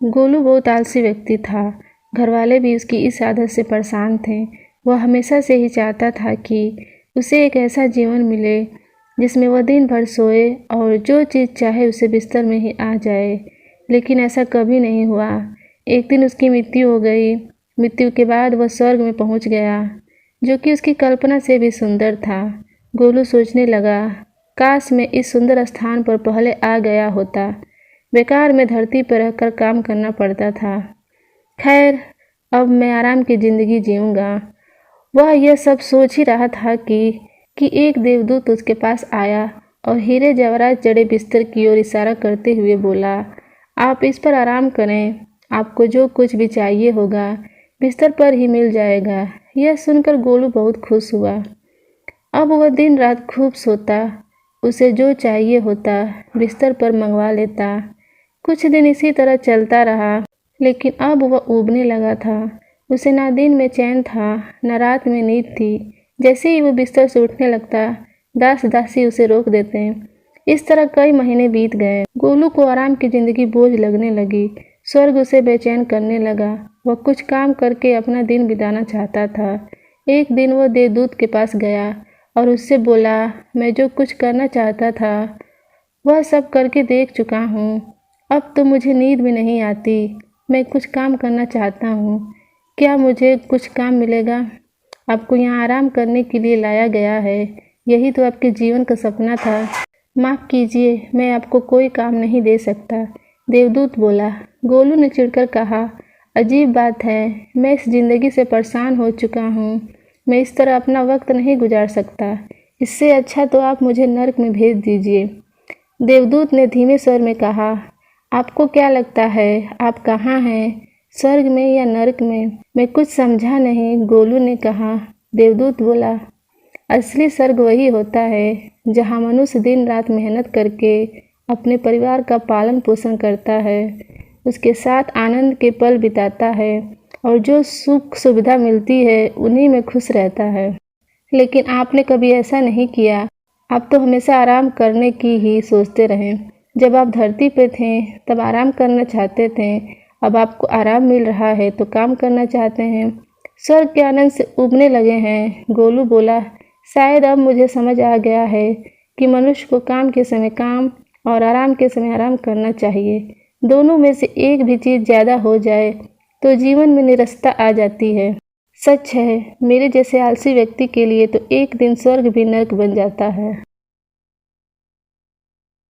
गोलू बहुत आलसी व्यक्ति था। घरवाले भी उसकी इस आदत से परेशान थे। वह हमेशा से ही चाहता था कि उसे एक ऐसा जीवन मिले जिसमें वह दिन भर सोए और जो चीज़ चाहे उसे बिस्तर में ही आ जाए, लेकिन ऐसा कभी नहीं हुआ। एक दिन उसकी मृत्यु हो गई। मृत्यु के बाद वह स्वर्ग में पहुंच गया, जो कि उसकी कल्पना से भी सुंदर था। गोलू सोचने लगा, काश मैं इस सुंदर स्थान पर पहले आ गया होता। बेकार में धरती पर रहकर काम करना पड़ता था। खैर, अब मैं आराम की ज़िंदगी जीऊँगा। वह यह सब सोच ही रहा था कि एक देवदूत उसके पास आया और हीरे जवाहरात जड़े बिस्तर की ओर इशारा करते हुए बोला, आप इस पर आराम करें। आपको जो कुछ भी चाहिए होगा बिस्तर पर ही मिल जाएगा। यह सुनकर गोलू बहुत खुश हुआ। अब वह दिन रात खूब सोता, उसे जो चाहिए होता बिस्तर पर मंगवा लेता। कुछ दिन इसी तरह चलता रहा, लेकिन अब वह ऊबने लगा था। उसे ना दिन में चैन था, न रात में नींद थी। जैसे ही वो बिस्तर से उठने लगता, दास दासी उसे रोक देते। इस तरह कई महीने बीत गए। गोलू को आराम की ज़िंदगी बोझ लगने लगी। स्वर्ग उसे बेचैन करने लगा। वह कुछ काम करके अपना दिन बिताना चाहता था। एक दिन वह देवदूत के पास गया और उससे बोला, मैं जो कुछ करना चाहता था वह सब करके देख चुका हूँ। अब तो मुझे नींद भी नहीं आती। मैं कुछ काम करना चाहता हूँ। क्या मुझे कुछ काम मिलेगा? आपको यहाँ आराम करने के लिए लाया गया है। यही तो आपके जीवन का सपना था। माफ़ कीजिए, मैं आपको कोई काम नहीं दे सकता, देवदूत बोला। गोलू ने चिढ़कर कहा, अजीब बात है, मैं इस ज़िंदगी से परेशान हो चुका हूँ। मैं इस तरह अपना वक्त नहीं गुजार सकता। इससे अच्छा तो आप मुझे नर्क में भेज दीजिए। देवदूत ने धीमे स्वर में कहा, आपको क्या लगता है आप कहाँ हैं, स्वर्ग में या नरक में? मैं कुछ समझा नहीं, गोलू ने कहा। देवदूत बोला, असली स्वर्ग वही होता है जहाँ मनुष्य दिन रात मेहनत करके अपने परिवार का पालन पोषण करता है, उसके साथ आनंद के पल बिताता है और जो सुख सुविधा मिलती है उन्हीं में खुश रहता है। लेकिन आपने कभी ऐसा नहीं किया। आप तो हमेशा आराम करने की ही सोचते रहे। जब आप धरती पे थे तब आराम करना चाहते थे। अब आपको आराम मिल रहा है तो काम करना चाहते हैं। स्वर्ग के आनंद से उबने लगे हैं। गोलू बोला, शायद अब मुझे समझ आ गया है कि मनुष्य को काम के समय काम और आराम के समय आराम करना चाहिए। दोनों में से एक भी चीज़ ज़्यादा हो जाए तो जीवन में निरस्ता आ जाती है। सच है, मेरे जैसे आलसी व्यक्ति के लिए तो एक दिन स्वर्ग भी नर्क बन जाता है।